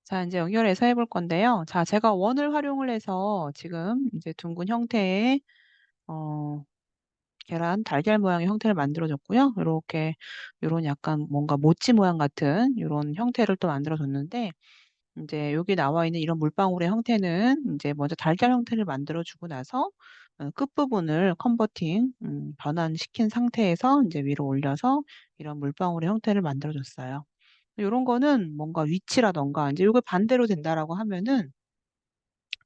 자, 이제 연결해서 해볼 건데요. 자, 제가 원을 활용을 해서 지금 이제 둥근 형태의 어, 계란 달걀 모양의 형태를 만들어 줬고요. 이렇게 요런 약간 뭔가 모찌 모양 같은 이런 형태를 또 만들어 줬는데 이제 여기 나와 있는 이런 물방울의 형태는 이제 먼저 달걀 형태를 만들어 주고 나서 끝부분을 컨버팅 변환시킨 상태에서 이제 위로 올려서 이런 물방울의 형태를 만들어 줬어요. 요런 거는 뭔가 위치라던가 이제 요게 반대로 된다라고 하면은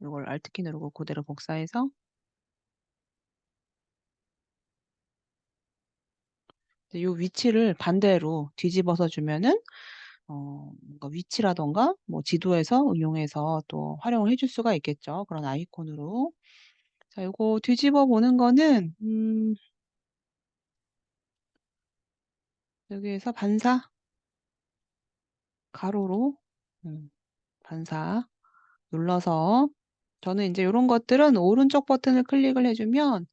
요걸 Alt키 누르고 그대로 복사해서 이제 요 위치를 반대로 뒤집어서 주면은 뭔가 위치라던가 뭐 지도에서 응용해서 또 활용을 해줄 수가 있겠죠, 그런 아이콘으로. 자, 요거 뒤집어 보는 거는 여기에서 반사 가로로 반사 눌러서 저는 인제 요런 것들은 오른쪽 버튼을 클릭을 해 주면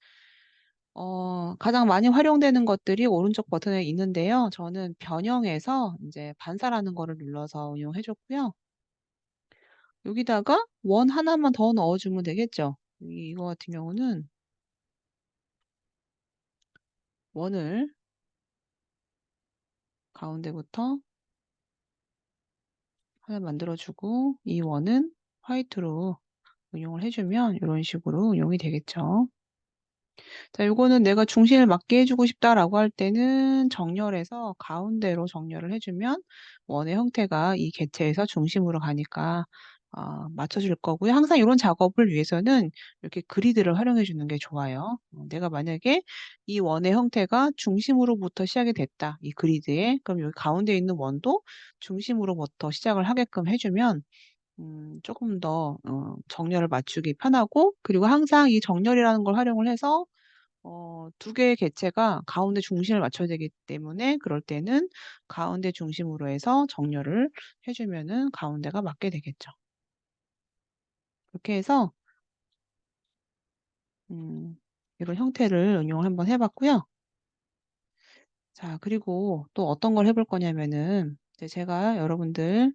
가장 많이 활용되는 것들이 오른쪽 버튼에 있는데요. 저는 변형해서 인제 반사라는 거를 눌러서 응용해 줬고요. 여기다가 원 하나만 더 넣어 주면 되겠죠. 이거 같은 경우는 원을 가운데부터 하나 만들어 주고 이 원은 화이트로 응용을 해 주면 요런 식으로 응용이 되겠죠. 자, 요거는 '내가 중심을 맞게 해 주고 싶다.'라고 할 때는 정렬해서 가운데로 정렬을 해 주면 원의 형태가 이 객체에서 중심으로 가니까 맞춰 줄 거고요. 항상 요런 작업을 위해서는 이렇게 그리드를 활용해 주는 게 좋아요. 내가 만약에 이 원의 형태가 중심으로부터 시작이 됐다, 이 그리드에. 그럼 여기 가운데 있는 원도 중심으로부터 시작을 하게끔 해 주면 쪼금 더 정렬을 맞추기 편하고, 그리고 항상 이 정렬이라는 걸 활용을 해서 두 개의 객체가 가운데 중심을 맞춰야 되기 때문에 그럴 때는 가운데 중심으로 해서 정렬을 해 주면은 가운데가 맞게 되겠죠. 그렇게 해서 이런 형태를 응용을 한번 해 봤고요. 자, 그리고 또 어떤 걸 해볼 거냐면은 이제 제가 여러분들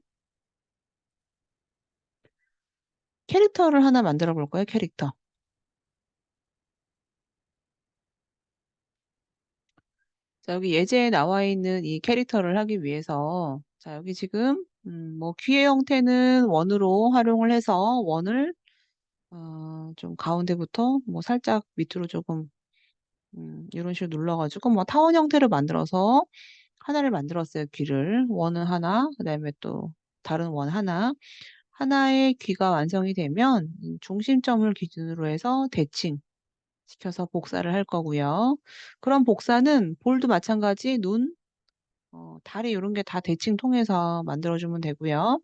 캐릭터를 하나 만들어 볼 거예요, 캐릭터. 자, 여기 예제에 나와 있는 이 캐릭터를 하기 위해서 자, 여기 지금 뭐 귀의 형태는 원으로 활용을 해서 원을 좀 가운데부터 뭐 살짝 밑으로 조금 요런 식으로 눌러 가지고 뭐 타원 형태를 만들어서 하나를 만들었어요, 귀를. 원은 하나, 그다음에 또 다른 원 하나. 하나의 귀가 완성이 되면 중심점을 기준으로 해서 대칭 시켜서 복사를 할 거고요. 그런 복사는 볼도 마찬가지 눈, 다리 요런 게 다 대칭 통해서 만들어 주면 되고요.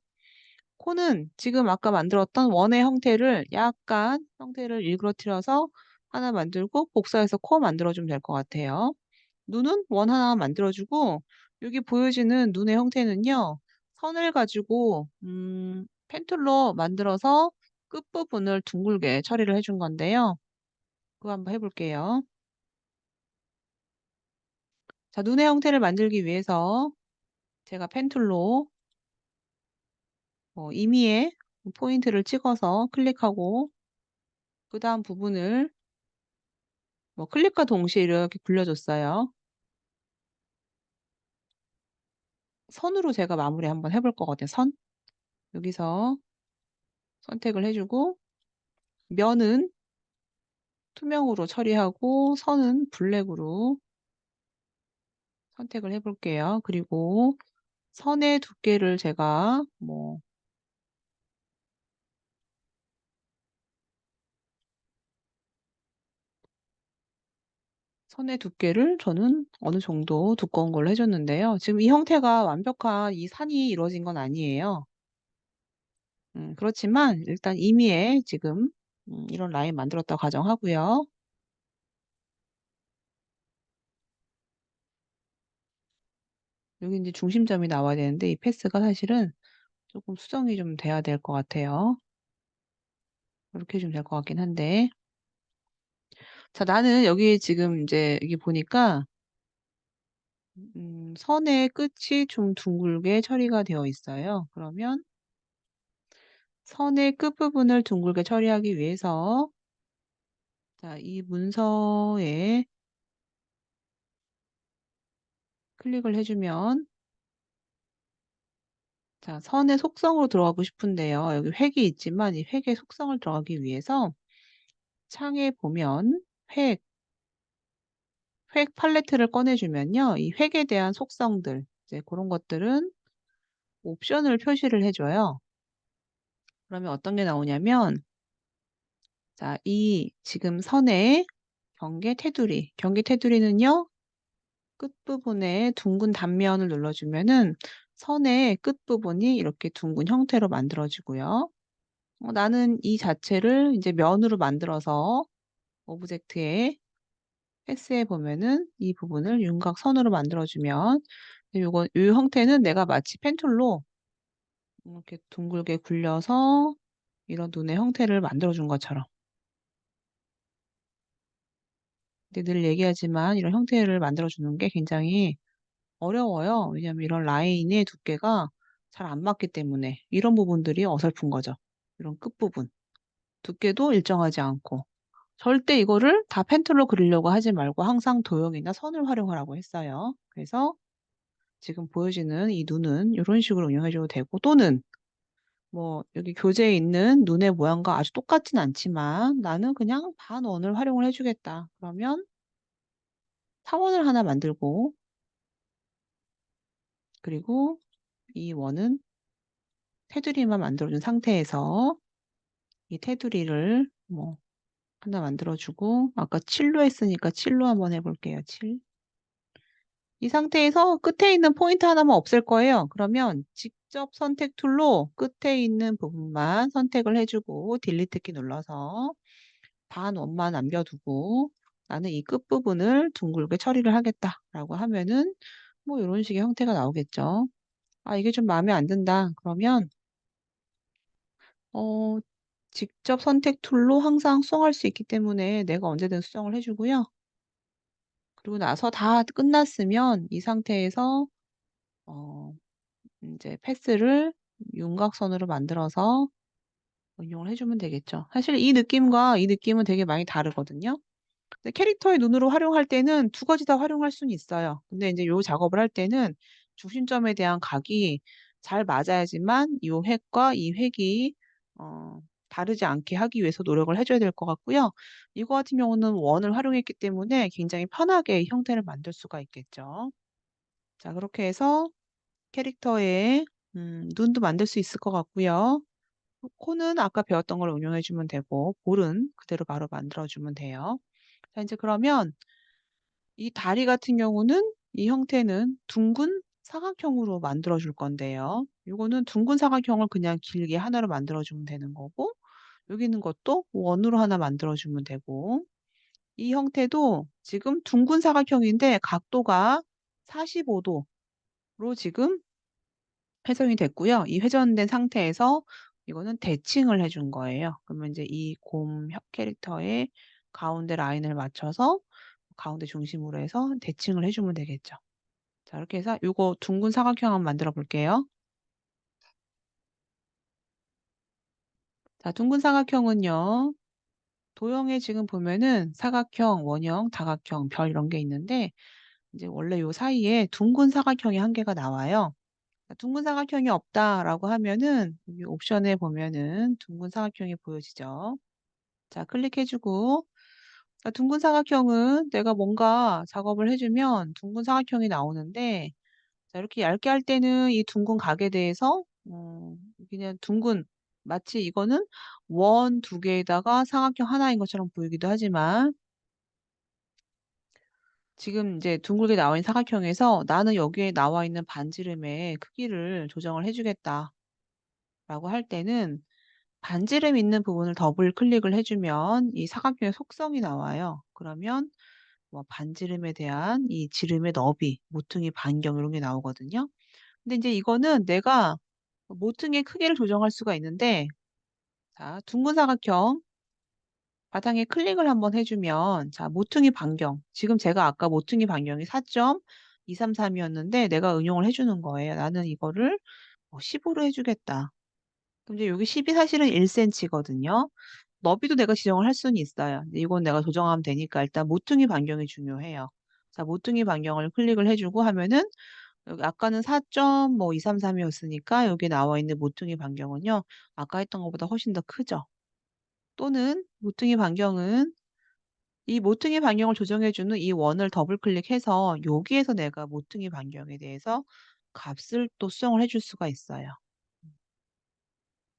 코는 지금 아까 만들었던 원의 형태를 약간 형태를 일그러뜨려서 하나 만들고 복사해서 코 만들어 주면 될 것 같아요. 눈은 원 하나 만들어 주고 여기 보여지는 눈의 형태는요, 선을 가지고 펜툴로 만들어서 끝부분을 둥글게 처리를 해준 건데요. 그거 한번 해 볼게요. 자, 눈의 형태를 만들기 위해서 제가 펜툴로 임의의 포인트를 찍어서 클릭하고 그다음 부분을 뭐 클릭과 동시에 이렇게 굴려 줬어요. 선으로 제가 마무리 한번 해볼 거거든요, 선. 여기서 선택을 해 주고 면은 투명으로 처리하고 선은 블랙으로 선택을 해 볼게요. 그리고 선의 두께를 제가 뭐 선의 두께를 저는 어느 정도 두꺼운 걸로 해 줬는데요. 지금 이 형태가 완벽한 이 산이 이루어진 건 아니에요. 그렇지만 일단 임의의 지금 이런 라인 만들었다고 가정하고요. 여기 인제 중심점이 나와야 되는데 이 패스가 사실은 쪼끔 수정이 좀 돼야 될 것 같아요. 요렇게 해 주면 될 것 같긴 한데. 자, 나는 여기 지금 인제 여기 보니까 선의 끝이 좀 둥글게 처리가 되어 있어요. 그러면 선의 끝부분을 둥글게 처리하기 위해서 자, 이 문서에 클릭을 해주면 자, 선의 속성으로 들어가고 싶은데요. 여기 획이 있지만 이 획의 속성을 들어가기 위해서 창에 보면 획 팔레트를 꺼내주면요. 이 획에 대한 속성들, 이제 그런 것들은 옵션을 표시를 해줘요. 그러면 어떤 게 나오냐면, 자, 이 지금 선의 경계 테두리는요, 끝부분에 둥근 단면을 눌러주면은 선의 끝부분이 이렇게 둥근 형태로 만들어지고요. 나는 이 자체를 이제 면으로 만들어서 오브젝트에 패스해 보면은 이 부분을 윤곽선으로 만들어주면 이 형태는 내가 마치 펜툴로 이렇게 둥글게 굴려서 이런 눈의 형태를 만들어준 것처럼. 근데 늘 얘기하지만 이런 형태를 만들어주는 게 굉장히 어려워요. 왜냐하면 이런 라인의 두께가 잘 안 맞기 때문에 이런 부분들이 어설픈 거죠. 이런 끝부분. 두께도 일정하지 않고. 절대 이거를 다 펜툴로 그리려고 하지 말고 항상 도형이나 선을 활용하라고 했어요. 그래서 지금 보여지는 이 눈은 이런 식으로 운영해줘도 되고 또는 뭐 여기 교재에 있는 눈의 모양과 아주 똑같진 않지만 나는 그냥 반원을 활용을 해주겠다. 그러면 타원을 하나 만들고 그리고 이 원은 테두리만 만들어준 상태에서 이 테두리를 뭐 하나 만들어주고 아까 7로 했으니까 7로 한번 해볼게요. 7. 이 상태에서 끝에 있는 포인트 하나만 없앨 거예요. 그러면 직접 선택 툴로 끝에 있는 부분만 선택을 해주고 딜리트 키 눌러서 반원만 남겨두고 나는 이 끝부분을 둥글게 처리를 하겠다라고 하면은 뭐 이런 식의 형태가 나오겠죠. 아, 이게 좀 마음에 안 든다. 그러면 어, 직접 선택 툴로 항상 수정할 수 있기 때문에 내가 언제든 수정을 해주고요. 그리고 나서 다 끝났으면 이 상태에서 어, 이제 패스를 윤곽선으로 만들어서 응용을 해주면 되겠죠. 사실 이 느낌과 이 느낌은 되게 많이 다르거든요. 근데 캐릭터의 눈으로 활용할 때는 두 가지 다 활용할 수는 있어요. 근데 이제 요 작업을 할 때는 중심점에 대한 각이 잘 맞아야지만 이 획과 이 획이 다르지 않게 하기 위해서 노력을 해줘야 될 것 같고요. 이거 같은 경우는 원을 활용했기 때문에 굉장히 편하게 형태를 만들 수가 있겠죠. 자, 그렇게 해서 캐릭터의 눈도 만들 수 있을 것 같고요. 코는 아까 배웠던 걸 응용해주면 되고 볼은 그대로 바로 만들어주면 돼요. 자, 이제 그러면 이 다리 같은 경우는 이 형태는 둥근 사각형으로 만들어 줄 건데요. 이거는 둥근 사각형을 그냥 길게 하나로 만들어 주면 되는 거고 여기 있는 것도 원으로 하나 만들어 주면 되고 이 형태도 지금 둥근 사각형인데 각도가 45도로 지금 회전이 됐고요. 이 회전된 상태에서 이거는 대칭을 해준 거예요. 그러면 이제 이 곰 캐릭터의 가운데 라인을 맞춰서 가운데 중심으로 해서 대칭을 해주면 되겠죠. 자, 이렇게 해서 이거 둥근 사각형 한번 만들어 볼게요. 자, 둥근 사각형은요. 도형에 지금 보면은 사각형, 원형, 다각형, 별 이런 게 있는데 이제 원래 요 사이에 둥근 사각형이 한 개가 나와요. 자, 둥근 사각형이 없다라고 하면은 여기 옵션에 보면은 둥근 사각형이 보여지죠. 자, 클릭해주고 둥근 사각형은 내가 뭔가 작업을 해주면 둥근 사각형이 나오는데 자, 이렇게 얇게 할 때는 이 둥근 각에 대해서 그냥 둥근 마치 이거는 원 두 개에다가 사각형 하나인 것처럼 보이기도 하지만 지금 이제 둥글게 나와 있는 사각형에서 나는 여기에 나와 있는 반지름의 크기를 조정을 해주겠다라고 할 때는 반지름 있는 부분을 더블 클릭을 해주면 이 사각형의 속성이 나와요. 그러면 뭐 반지름에 대한 이 지름의 너비, 모퉁이 반경 이런 게 나오거든요. 근데 이제 이거는 내가 모퉁이의 크기를 조정할 수가 있는데 자, 둥근 사각형 바탕에 클릭을 한번 해주면 자, 모퉁이 반경. 지금 제가 아까 모퉁이 반경이 4.233이었는데 내가 응용을 해주는 거예요. 나는 이거를 15로 해주겠다. 그럼 이제 여기 10이 사실은 1cm거든요. 너비도 내가 지정을 할 수는 있어요. 근데 이건 내가 조정하면 되니까 일단 모퉁이 반경이 중요해요. 자, 모퉁이 반경을 클릭을 해주고 하면은 여기 아까는 4.233이었으니까 여기 나와 있는 모퉁이 반경은요. 아까 했던 것보다 훨씬 더 크죠. 또는 모퉁이 반경은 이 모퉁이 반경을 조정해주는 이 원을 더블 클릭해서 여기에서 내가 모퉁이 반경에 대해서 값을 또 수정을 해줄 수가 있어요.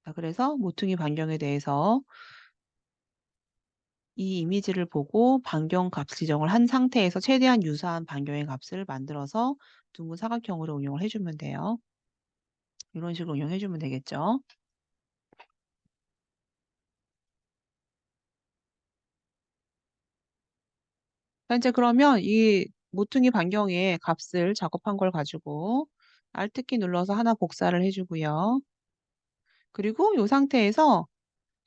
자, 그래서 모퉁이 반경에 대해서 이 이미지를 보고 반경 값 지정을 한 상태에서 최대한 유사한 반경의 값을 만들어서 둥근 사각형으로 응용을 해주면 돼요. 이런 식으로 응용해주면 되겠죠. 자, 이제 그러면 이 모퉁이 반경의 값을 작업한 걸 가지고 Alt키 눌러서 하나 복사를 해주고요. 그리고 이 상태에서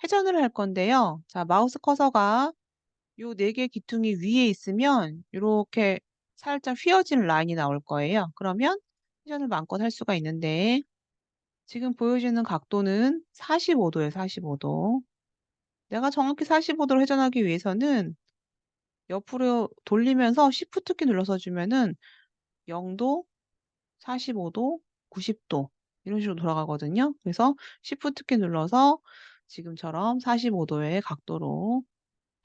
회전을 할 건데요. 자, 마우스 커서가 요 네 개 기퉁이 위에 있으면 이렇게 살짝 휘어진 라인이 나올 거예요. 그러면 회전을 마음껏 할 수가 있는데 지금 보여지는 각도는 45도예요. 45도. 내가 정확히 45도로 회전하기 위해서는 옆으로 돌리면서 Shift 키 눌러서 주면은 0도, 45도, 90도 이런 식으로 돌아가거든요. 그래서 Shift 키 눌러서 지금처럼 45도의 각도로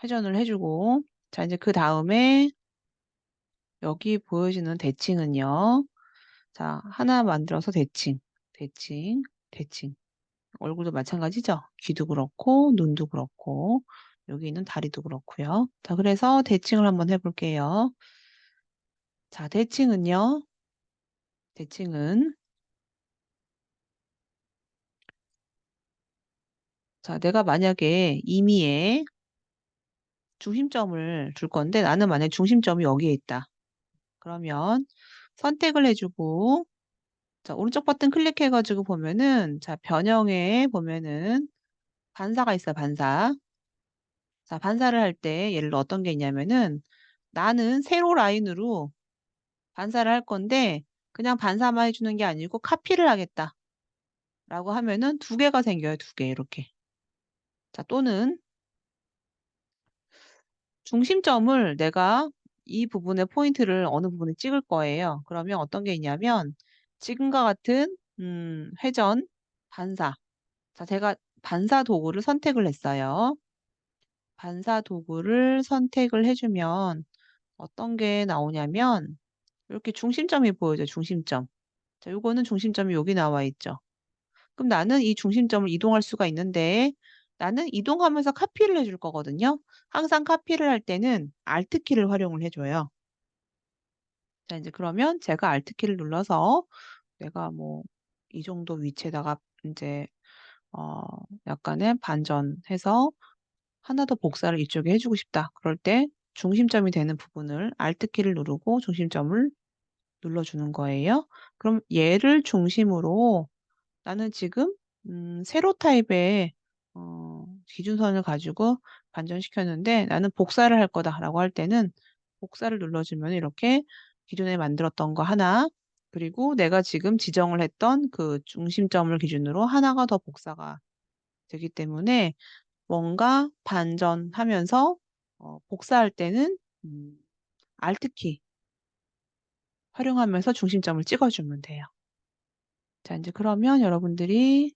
회전을 해주고 자, 이제 그 다음에 여기 보여지는 대칭은요. 자, 하나 만들어서 대칭, 대칭, 대칭. 얼굴도 마찬가지죠. 귀도 그렇고 눈도 그렇고 여기 있는 다리도 그렇고요. 자, 그래서 대칭을 한번 해볼게요. 자, 대칭은 자, 내가 만약에 임의에 중심점을 줄 건데 나는 만약에 중심점이 여기에 있다. 그러면 선택을 해주고 자, 오른쪽 버튼 클릭해가지고 보면은 자, 변형에 보면은 반사가 있어요. 반사. 자, 반사를 할 때 예를 들어 어떤 게 있냐면은 나는 세로 라인으로 반사를 할 건데 그냥 반사만 해주는 게 아니고 카피를 하겠다. 라고 하면은 두 개가 생겨요. 두 개 이렇게. 자, 또는 중심점을 내가 이 부분의 포인트를 어느 부분에 찍을 거예요. 그러면 어떤 게 있냐면 지금과 같은 회전, 반사. 자, 제가 반사 도구를 선택을 했어요. 반사 도구를 선택을 해주면 어떤 게 나오냐면 이렇게 중심점이 보여져요. 중심점. 자, 요거는 중심점이 여기 나와 있죠. 그럼 나는 이 중심점을 이동할 수가 있는데 나는 이동하면서 카피를 해줄 거거든요. 항상 카피를 할 때는 Alt키를 활용을 해줘요. 자, 이제 그러면 제가 Alt키를 눌러서 내가 뭐 이 정도 위치에다가 이제 어 약간의 반전해서 하나 더 복사를 이쪽에 해주고 싶다. 그럴 때 중심점이 되는 부분을 Alt키를 누르고 중심점을 눌러주는 거예요. 그럼 얘를 중심으로 나는 지금 세로 타입의 기준선을 가지고 반전시켰는데 나는 복사를 할 거다라고 할 때는 복사를 눌러주면 이렇게 기존에 만들었던 거 하나 그리고 내가 지금 지정을 했던 그 중심점을 기준으로 하나가 더 복사가 되기 때문에 뭔가 반전하면서 복사할 때는 Alt키 활용하면서 중심점을 찍어주면 돼요. 자, 이제 그러면 여러분들이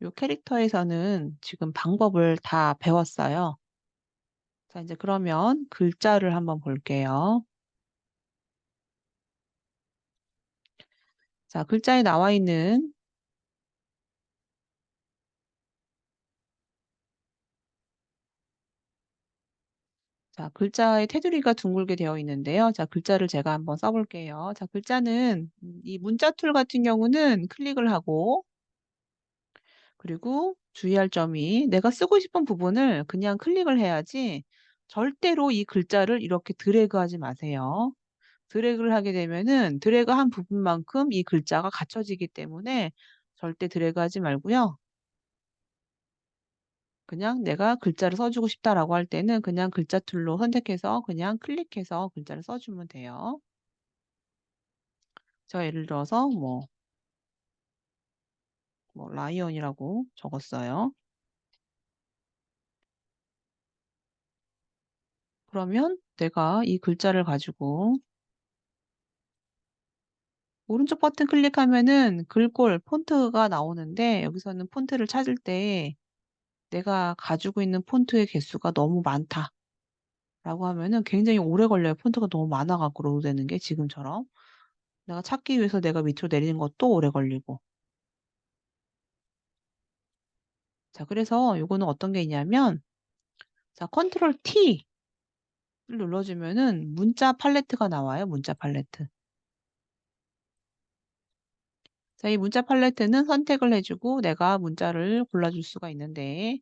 이 캐릭터에서는 지금 방법을 다 배웠어요. 자, 이제 그러면 글자를 한번 볼게요. 자, 글자에 나와 있는 자, 글자의 테두리가 둥글게 되어 있는데요. 자, 글자를 제가 한번 써볼게요. 자, 글자는 이 문자 툴 같은 경우는 클릭을 하고 그리고 주의할 점이 내가 쓰고 싶은 부분을 그냥 클릭을 해야지 절대로 이 글자를 이렇게 드래그하지 마세요. 드래그를 하게 되면은 드래그한 부분만큼 이 글자가 갖춰지기 때문에 절대 드래그하지 말고요. 그냥 내가 글자를 써주고 싶다라고 할 때는 그냥 글자 툴로 선택해서 그냥 클릭해서 글자를 써주면 돼요. 저 예를 들어서 뭐 뭐 라이언이라고 적었어요. 그러면 내가 이 글자를 가지고 오른쪽 버튼 클릭하면은 글꼴 폰트가 나오는데 여기서는 폰트를 찾을 때 내가 가지고 있는 폰트의 개수가 너무 많다라고 하면은 굉장히 오래 걸려요. 폰트가 너무 많아 갖고 로드되는 게 지금처럼. 내가 찾기 위해서 내가 밑으로 내리는 것도 오래 걸리고. 자, 그래서 요거는 어떤 게 있냐면 자, 컨트롤 T를 눌러주면은 문자 팔레트가 나와요. 문자 팔레트. 자, 이 문자 팔레트는 선택을 해주고 내가 문자를 골라줄 수가 있는데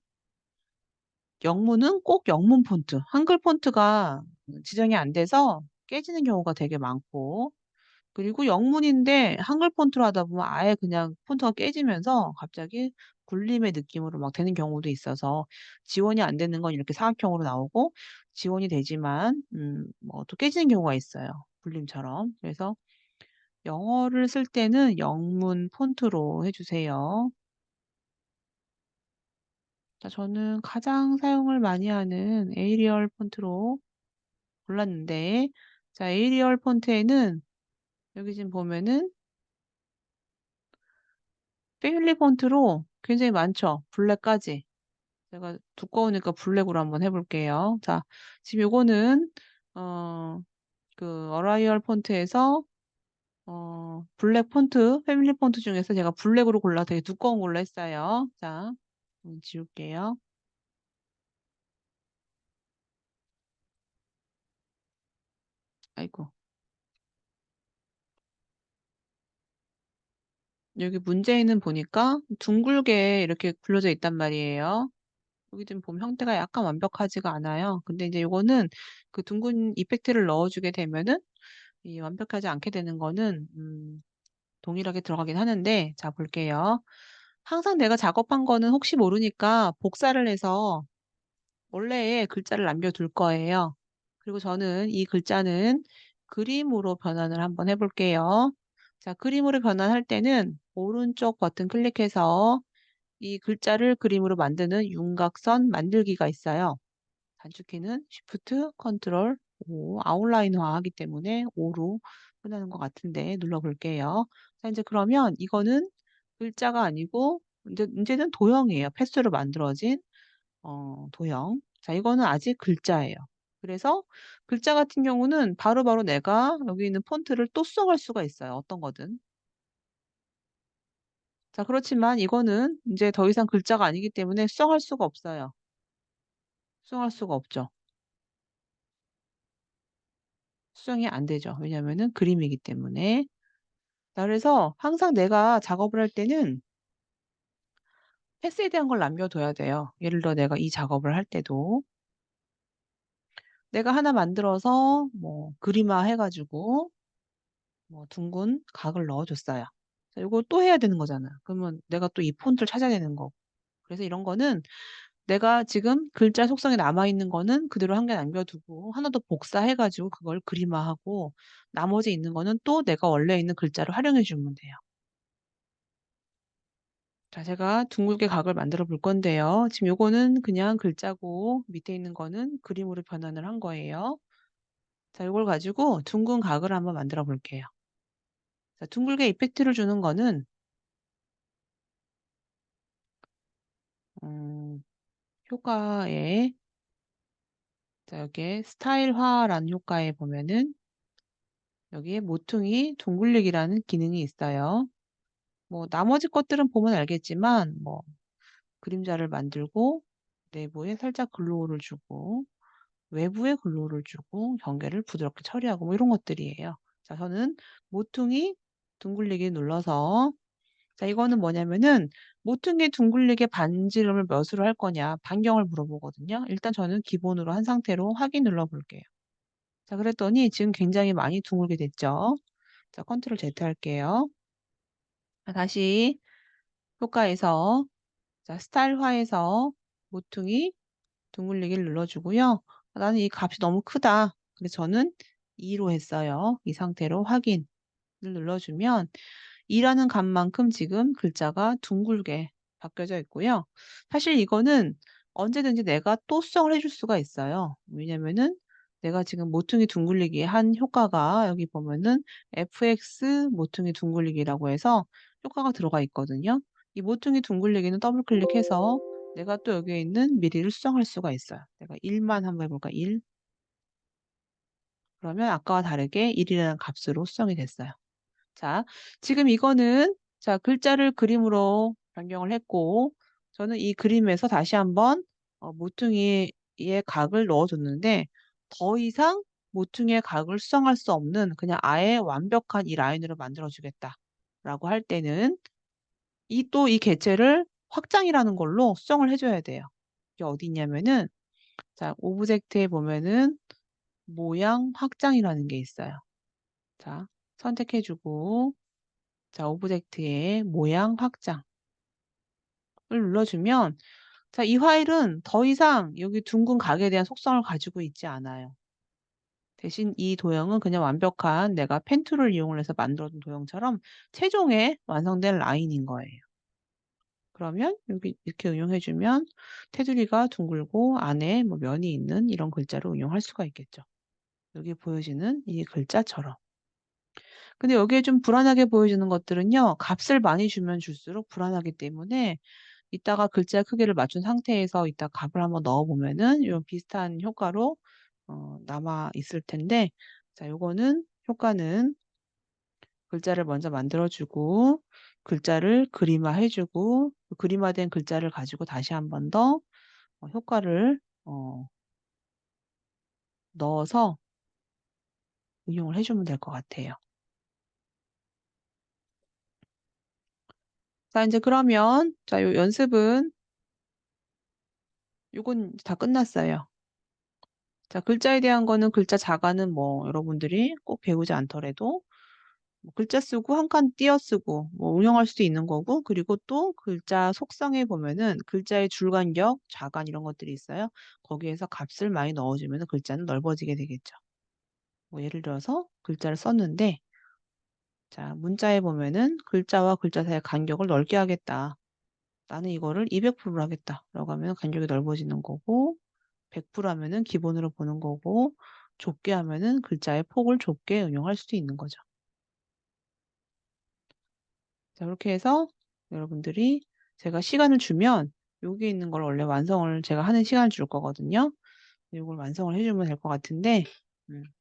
영문은 꼭 영문 폰트, 한글 폰트가 지정이 안 돼서 깨지는 경우가 되게 많고 그리고 영문인데 한글 폰트로 하다 보면 아예 그냥 폰트가 깨지면서 갑자기 굴림의 느낌으로 막 되는 경우도 있어서 지원이 안 되는 건 이렇게 사각형으로 나오고 지원이 되지만 뭐 또 깨지는 경우가 있어요. 굴림처럼. 그래서 영어를 쓸 때는 영문 폰트로 해주세요. 자, 저는 가장 사용을 많이 하는 에이리얼 폰트로 골랐는데 자, 에이리얼 폰트에는 여기 지금 보면은 패밀리 폰트로 굉장히 많죠. 블랙까지. 제가 두꺼우니까 블랙으로 한번 해볼게요. 자, 지금 요거는 어, 그 어라이얼 폰트에서 블랙 폰트, 패밀리 폰트 중에서 제가 블랙으로 골라 되게 두꺼운 걸로 했어요. 자, 지울게요. 아이고. 여기 문제는 보니까 둥글게 이렇게 굴려져 있단 말이에요. 여기 좀 보면 형태가 약간 완벽하지가 않아요. 근데 이제 요거는 그 둥근 이펙트를 넣어주게 되면은 이 완벽하지 않게 되는 거는 동일하게 들어가긴 하는데 자 볼게요. 항상 내가 작업한 거는 혹시 모르니까 복사를 해서 원래의 글자를 남겨둘 거예요. 그리고 저는 이 글자는 그림으로 변환을 한번 해볼게요. 자, 그림으로 변환할 때는 오른쪽 버튼 클릭해서 이 글자를 그림으로 만드는 윤곽선 만들기가 있어요. 단축키는 Shift, Ctrl, O, 아웃라인화 하기 때문에 O로 끝나는 것 같은데 눌러볼게요. 자, 이제 그러면 이거는 글자가 아니고 이제는 도형이에요. 패스로 만들어진 도형. 자, 이거는 아직 글자예요. 그래서 글자 같은 경우는 바로바로 내가 여기 있는 폰트를 또 수정할 수가 있어요. 어떤 거든. 자, 그렇지만 이거는 이제 더 이상 글자가 아니기 때문에 수정할 수가 없어요. 수정할 수가 없죠. 수정이 안 되죠. 왜냐면은 그림이기 때문에. 자, 그래서 항상 내가 작업을 할 때는 패스에 대한 걸 남겨둬야 돼요. 예를 들어 내가 이 작업을 할 때도 내가 하나 만들어서 뭐 그림화 해가지고 뭐 둥근 각을 넣어줬어요. 자, 이거 또 해야 되는 거잖아. 그러면 내가 또 이 폰트를 찾아야 되는 거고. 그래서 이런 거는 내가 지금 글자 속성에 남아있는 거는 그대로 한 개 남겨두고 하나 더 복사해가지고 그걸 그림화하고 나머지 있는 거는 또 내가 원래 있는 글자를 활용해 주면 돼요. 자, 제가 둥글게 각을 만들어 볼 건데요. 지금 요거는 그냥 글자고 밑에 있는 거는 그림으로 변환을 한 거예요. 자, 이걸 가지고 둥근 각을 한번 만들어 볼게요. 자, 둥글게 이펙트를 주는 거는 음, 효과에 자, 여기에 스타일화라는 효과에 보면은 여기에 모퉁이 둥글리기라는 기능이 있어요. 뭐 나머지 것들은 보면 알겠지만 뭐 그림자를 만들고 내부에 살짝 글로우를 주고 외부에 글로우를 주고 경계를 부드럽게 처리하고 뭐 이런 것들이에요. 자, 저는 모퉁이 둥글리기 눌러서 자, 이거는 뭐냐면은 모퉁이 둥글리게 반지름을 몇으로 할 거냐 반경을 물어보거든요. 일단 저는 기본으로 한 상태로 확인 눌러볼게요. 자, 그랬더니 지금 굉장히 많이 둥글게 됐죠. 자, 컨트롤 Z 할게요. 자, 다시 효과에서 자, 스타일화에서 모퉁이 둥글리기를 눌러주고요. 나는 이 값이 너무 크다. 그래서 저는 2로 했어요. 이 상태로 확인을 눌러주면 이라는 값만큼 지금 글자가 둥글게 바뀌어져 있고요. 사실 이거는 언제든지 내가 또 수정을 해줄 수가 있어요. 왜냐면은 내가 지금 모퉁이 둥글리기 한 효과가 여기 보면은 fx 모퉁이 둥글리기라고 해서 효과가 들어가 있거든요. 이 모퉁이 둥글리기는 더블 클릭해서 내가 또 여기에 있는 미리를 수정할 수가 있어요. 내가 1만 한번 해볼까? 1. 그러면 아까와 다르게 1이라는 값으로 수정이 됐어요. 자, 지금 이거는 자, 글자를 그림으로 변경을 했고 저는 이 그림에서 다시 한번 모퉁이의 각을 넣어줬는데 더 이상 모퉁이의 각을 수정할 수 없는 그냥 아예 완벽한 이 라인으로 만들어주겠다라고 할 때는 이 개체를 확장이라는 걸로 수정을 해줘야 돼요. 이게 어디 있냐면은 자, 오브젝트에 보면은 모양 확장이라는 게 있어요. 자, 선택해주고 자, 오브젝트의 모양 확장을 눌러주면 자, 이 파일은 더 이상 여기 둥근 각에 대한 속성을 가지고 있지 않아요. 대신 이 도형은 그냥 완벽한 내가 펜 툴을 이용을 해서 만들어둔 도형처럼 최종의 완성된 라인인 거예요. 그러면 여기 이렇게 응용해주면 테두리가 둥글고 안에 뭐 면이 있는 이런 글자를 응용할 수가 있겠죠. 여기 보여지는 이 글자처럼. 근데 여기에 좀 불안하게 보여지는 것들은요. 값을 많이 주면 줄수록 불안하기 때문에 이따가 글자 크기를 맞춘 상태에서 이따 값을 한번 넣어 보면은 이런 비슷한 효과로 남아 있을 텐데 자, 요거는 효과는 글자를 먼저 만들어 주고 글자를 그림화해 주고 그 그림화된 글자를 가지고 다시 한번 더 효과를 넣어서 응용을 해 주면 될 것 같아요. 자, 이제 그러면 자, 요 연습은 요건 다 끝났어요. 자, 글자에 대한 거는 글자 자가는 뭐 여러분들이 꼭 배우지 않더라도 뭐 글자 쓰고 한 칸 띄어 쓰고 뭐 응용할 수도 있는 거고 그리고 또 글자 속성에 보면은 글자의 줄간격, 좌간 이런 것들이 있어요. 거기에서 값을 많이 넣어주면 글자는 넓어지게 되겠죠. 뭐 예를 들어서 글자를 썼는데 자, 문자에 보면은 글자와 글자 사이의 간격을 넓게 하겠다. 나는 이거를 200%로 하겠다. 라고 하면 간격이 넓어지는 거고 100% 하면은 기본으로 보는 거고 좁게 하면은 글자의 폭을 좁게 응용할 수도 있는 거죠. 자, 그렇게 해서 여러분들이 제가 시간을 주면 여기 있는 걸 원래 완성을 제가 하는 시간을 줄 거거든요. 이걸 완성을 해주면 될 것 같은데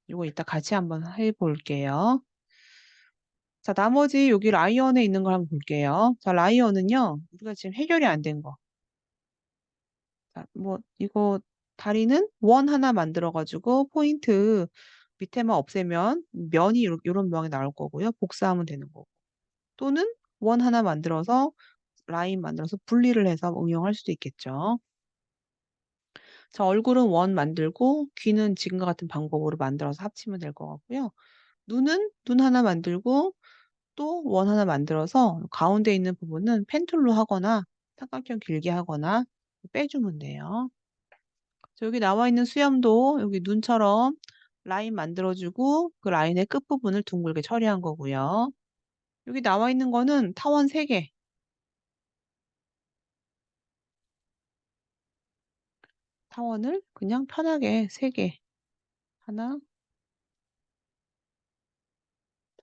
이거 이따 같이 한번 해볼게요. 자, 나머지 여기 라이언에 있는 걸 한번 볼게요. 자, 라이언은요, 우리가 지금 해결이 안 된 거. 자, 뭐, 이거 다리는 원 하나 만들어가지고 포인트 밑에만 없애면 면이 이런 모양이 나올 거고요. 복사하면 되는 거고. 또는 원 하나 만들어서 라인 만들어서 분리를 해서 응용할 수도 있겠죠. 자, 얼굴은 원 만들고 귀는 지금과 같은 방법으로 만들어서 합치면 될 것 같고요. 눈은 눈 하나 만들고 또 원 하나 만들어서 가운데 있는 부분은 펜툴로 하거나 삼각형 길게 하거나 빼주면 돼요. 자, 여기 나와 있는 수염도 여기 눈처럼 라인 만들어주고 그 라인의 끝부분을 둥글게 처리한 거고요. 여기 나와 있는 거는 타원 3개. 타원을 그냥 편하게 3개. 하나,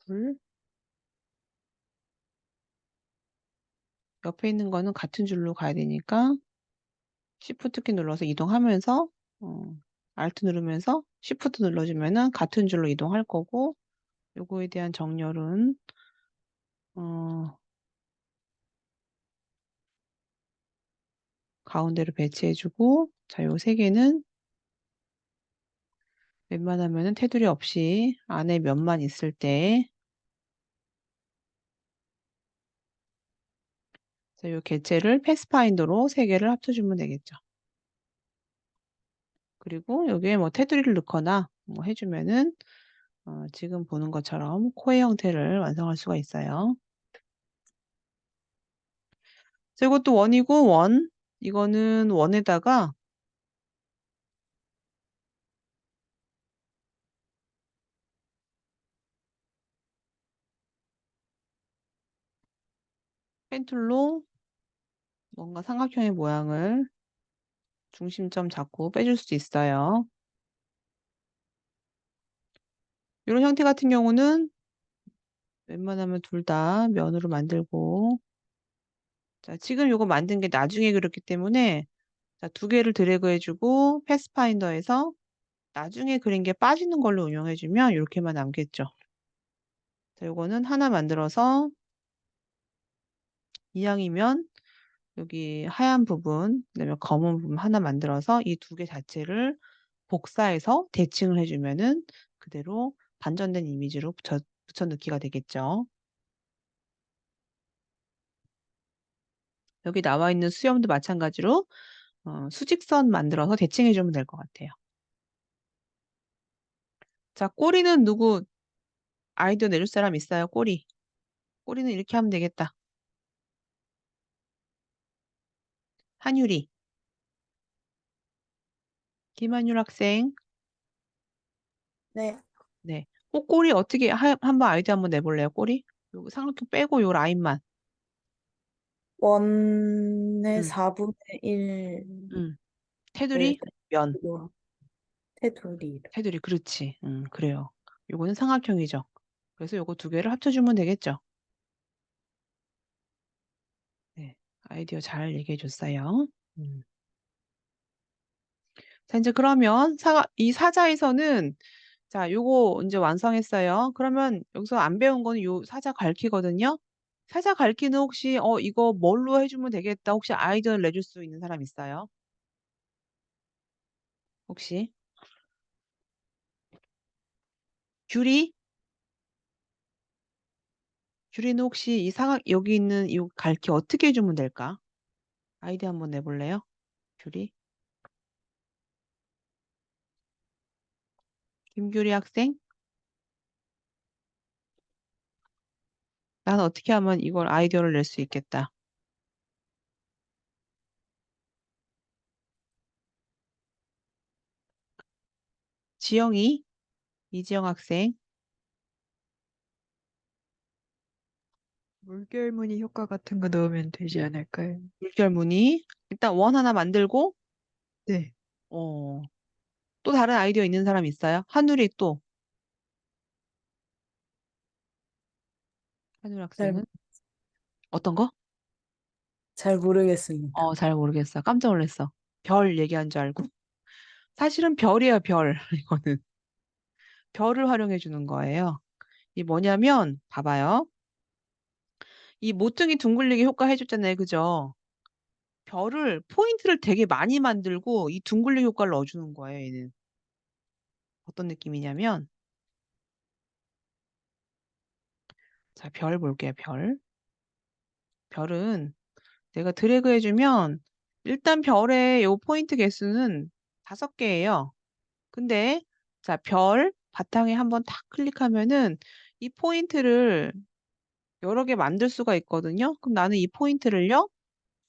둘, 옆에 있는 거는 같은 줄로 가야 되니까 Shift 키 눌러서 이동하면서 어, Alt 누르면서 Shift 눌러주면은 같은 줄로 이동할 거고 요거에 대한 정렬은 어, 가운데로 배치해주고 자, 요 3개는 웬만하면은 테두리 없이 안에 면만 있을 때 자, 요 개체를 패스파인더로 3개를 합쳐주면 되겠죠. 그리고 여기에 뭐 테두리를 넣거나 뭐 해주면은 지금 보는 것처럼 코의 형태를 완성할 수가 있어요. 자, 이것도 원이고 원. 이거는 원에다가 펜툴로 뭔가 삼각형의 모양을 중심점 잡고 빼줄 수 있어요. 이런 형태 같은 경우는 웬만하면 둘 다 면으로 만들고, 자, 지금 이거 만든 게 나중에 그렸기 때문에, 자, 두 개를 드래그 해주고, 패스파인더에서 나중에 그린 게 빠지는 걸로 운영해주면 이렇게만 남겠죠. 자, 요거는 하나 만들어서 이왕이면 여기 하얀 부분, 그다음에 검은 부분 하나 만들어서 이 두 개 자체를 복사해서 대칭을 해주면은 그대로 반전된 이미지로 붙여 넣기가 되겠죠. 여기 나와 있는 수염도 마찬가지로 수직선 만들어서 대칭해주면 될 것 같아요. 자, 꼬리는 누구 아이디어 내줄 사람 있어요? 꼬리. 꼬리는 이렇게 하면 되겠다. 한유리, 김한율 학생. 네, 네. 꼬리 어떻게 한번 아이디어 한번 내볼래요? 꼬리? 요 삼각형 빼고 요 라인만. 원의 응, 4분의 1을 응. 테두리, 면. 테두리. 테두리, 그렇지. 응, 그래요. 요거는 삼각형이죠. 그래서 요거 두 개를 합쳐주면 되겠죠. 네. 아이디어 잘 얘기해 줬어요. 음. 자, 이제 그러면 이 사자에서는 자, 요거 이제 완성했어요. 그러면 여기서 안 배운 거는 요 사자 갉기거든요. 사자 갉기는 혹시 이거 뭘로 해주면 되겠다. 혹시 아이디어를 내줄 수 있는 사람 있어요? 혹시? 규리? 규리는 혹시 이 여기 있는 이 갉기 어떻게 해주면 될까? 아이디어 한번 내볼래요? 규리? 김규리 학생? 난 어떻게 하면 이걸 아이디어를 낼 수 있겠다. 지영이? 이지영 학생? 물결무늬 효과 같은 거 넣으면 되지 않을까요? 물결무늬? 일단 원 하나 만들고 네, 어, 또 다른 아이디어 있는 사람 있어요? 하늘이 또 한율 잘, 학생은 어떤 거? 잘 모르겠습니다. 잘 모르겠어. 깜짝 놀랐어. 별 얘기한 줄 알고. 사실은 별이에요, 별. 이거는. 별을 활용해 주는 거예요. 이 뭐냐면, 봐봐요. 이 모퉁이 둥글리기 효과 해줬잖아요. 그죠? 별을, 포인트를 되게 많이 만들고 이 둥글리기 효과를 넣어주는 거예요, 얘는. 어떤 느낌이냐면, 자, 별 볼게요, 별. 별은 내가 드래그 해주면, 일단 별의 요 포인트 개수는 5개예요. 근데 자, 별 바탕에 한번 탁 클릭하면은 이 포인트를 여러 개 만들 수가 있거든요. 그럼 나는 이 포인트를요,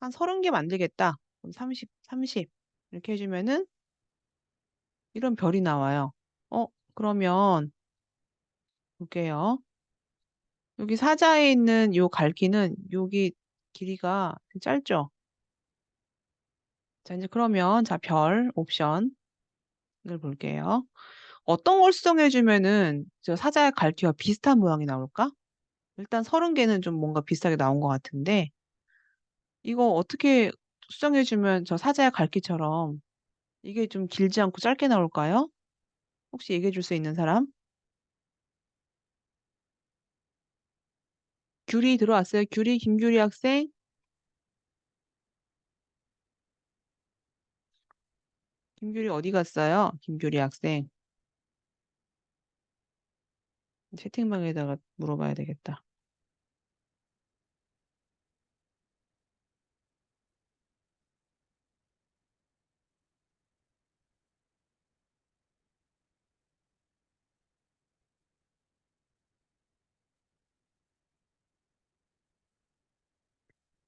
한 30개 만들겠다. 그럼 30 이렇게 해주면은 이런 별이 나와요. 그러면 볼게요. 여기 사자에 있는 요 갈기는 여기 길이가 짧죠? 자, 이제 그러면 자, 별 옵션을 볼게요. 어떤 걸 수정해주면은 저 사자의 갈기와 비슷한 모양이 나올까? 일단 30개는 좀 뭔가 비슷하게 나온 것 같은데, 이거 어떻게 수정해주면 저 사자의 갈기처럼 이게 좀 길지 않고 짧게 나올까요? 혹시 얘기해 줄 수 있는 사람? 규리 들어왔어요? 규리, 김규리 학생? 김규리 어디 갔어요? 김규리 학생. 채팅방에다가 물어봐야 되겠다.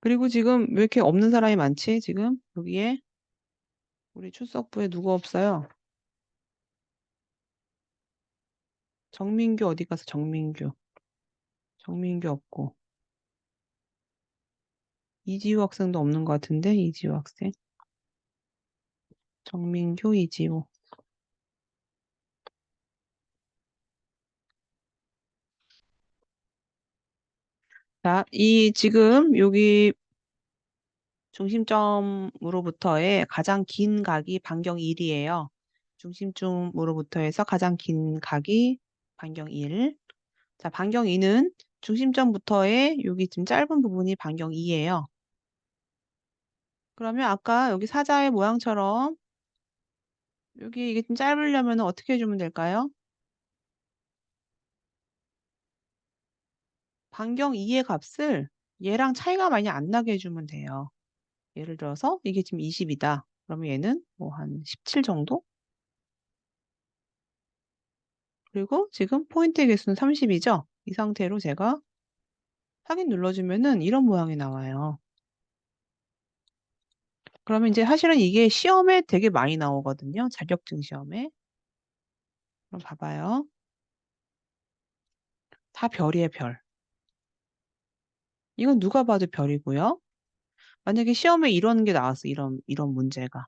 그리고 지금 왜 이렇게 없는 사람이 많지? 지금 여기에 우리 출석부에 누구 없어요? 정민규 어디 가서 정민규. 정민규 없고. 이지우 학생도 없는 것 같은데, 이지우 학생. 정민규, 이지우. 자, 지금 여기 중심점으로부터의 가장 긴 각이 반경 1이에요. 중심점으로부터 해서 가장 긴 각이 반경 1. 자, 반경 2는 중심점부터의 여기 지금 짧은 부분이 반경 2예요. 그러면 아까 여기 사자의 모양처럼 여기 이게 좀 짧으려면 어떻게 해주면 될까요? 반경 2의 값을 얘랑 차이가 많이 안 나게 해주면 돼요. 예를 들어서 이게 지금 20이다. 그러면 얘는 뭐 한 17 정도? 그리고 지금 포인트의 개수는 30이죠? 이 상태로 제가 확인 눌러주면은 이런 모양이 나와요. 그러면 이제 사실은 이게 시험에 되게 많이 나오거든요. 자격증 시험에. 그럼 봐봐요. 다 별이에요, 별. 이건 누가 봐도 별이고요. 만약에 시험에 이런 게 나왔어. 이런 문제가.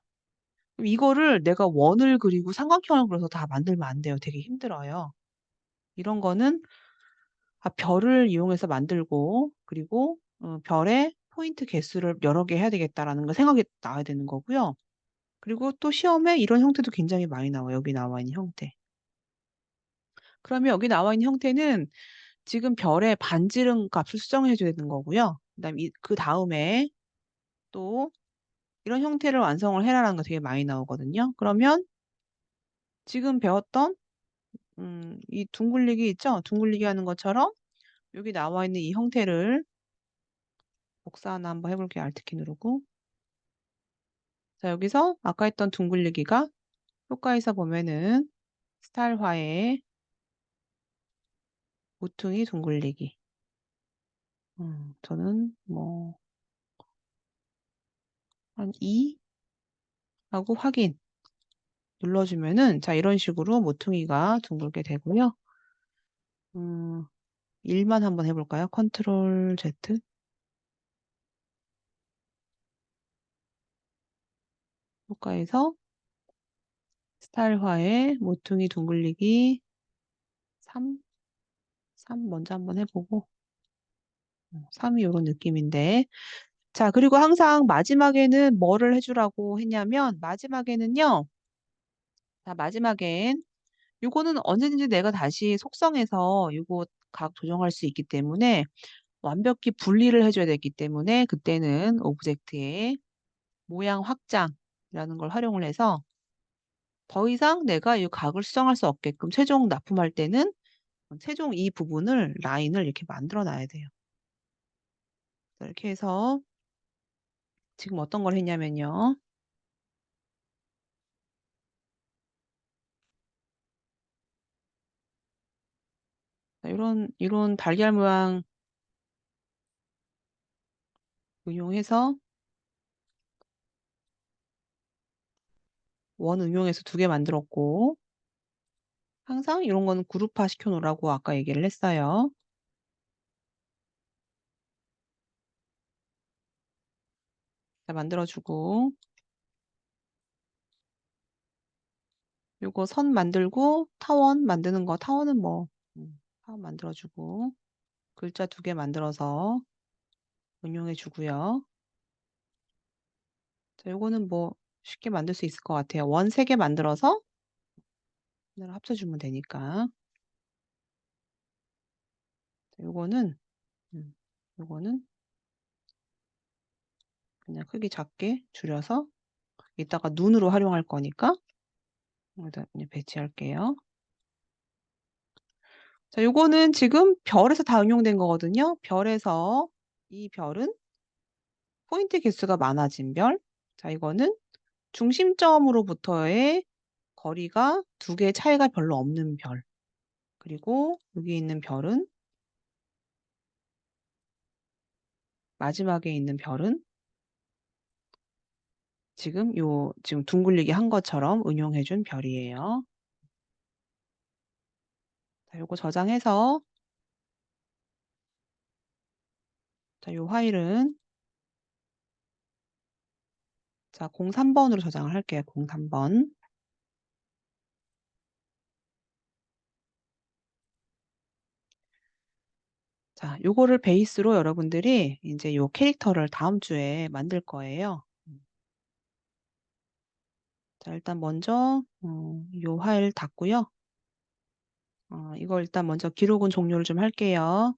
그럼 이거를 내가 원을 그리고 삼각형을 그려서 다 만들면 안 돼요. 되게 힘들어요. 이런 거는 별을 이용해서 만들고 그리고 별의 포인트 개수를 여러 개 해야 되겠다라는 거 생각이 나야 되는 거고요. 그리고 또 시험에 이런 형태도 굉장히 많이 나와요. 여기 나와 있는 형태. 그러면 여기 나와 있는 형태는 지금 별의 반지름 값을 수정해 줘야 되는 거고요. 그 다음에 또 이런 형태를 완성을 해라라는 거 되게 많이 나오거든요. 그러면 지금 배웠던 이 둥글리기 있죠? 둥글리기 하는 것처럼 여기 나와 있는 이 형태를 복사 하나 한번 해볼게요. Alt키 누르고. 자, 여기서 아까 했던 둥글리기가 효과에서 보면은 스타일화의 모퉁이 둥글리기. 저는 뭐 한 2 하고 확인 눌러주면은 자 이런 식으로 모퉁이가 둥글게 되고요. 1만 한번 해볼까요? 컨트롤 Z. 효과에서 스타일화의 모퉁이 둥글리기 3 먼저 한번 해보고 3이 이런 느낌인데 자 그리고 항상 마지막에는 뭐를 해주라고 했냐면 마지막에는요. 자 마지막엔 요거는 언제든지 내가 다시 속성에서 요거 각 조정할 수 있기 때문에 완벽히 분리를 해줘야 되기 때문에 그때는 오브젝트의 모양 확장이라는 걸 활용을 해서 더 이상 내가 이 각을 수정할 수 없게끔 최종 납품할 때는 최종 이 부분을 라인을 이렇게 만들어 놔야 돼요. 이렇게 해서 지금 어떤 걸 했냐면요. 이런 달걀 모양 응용해서 원 응용해서 2개 만들었고 항상 이런 거는 그룹화 시켜 놓으라고 아까 얘기를 했어요. 자, 만들어주고 요거 선 만들고 타원 만드는 거 타원은 뭐 타원 만들어주고 글자 2개 만들어서 응용해 주고요. 자, 요거는 뭐 쉽게 만들 수 있을 것 같아요. 원 3개 만들어서 하나로 합쳐주면 되니까. 자, 요거는 그냥 크기 작게 줄여서 이따가 눈으로 활용할 거니까 여기다 그냥 배치할게요. 자, 요거는 지금 별에서 다 응용된 거거든요. 별에서 이 별은 포인트 개수가 많아진 별. 자, 이거는 중심점으로부터의 거리가 2개 차이가 별로 없는 별. 그리고 여기 있는 별은 마지막에 있는 별은 지금 둥글리기 한 것처럼 응용해 준 별이에요. 자, 요거 저장해서 자, 요 파일은 자, 03번으로 저장을 할게요. 03번. 자, 요거를 베이스로 여러분들이 이제 요 캐릭터를 다음 주에 만들 거예요. 자, 일단 먼저 요 파일 닫고요. 이거 일단 먼저 기록은 종료를 좀 할게요.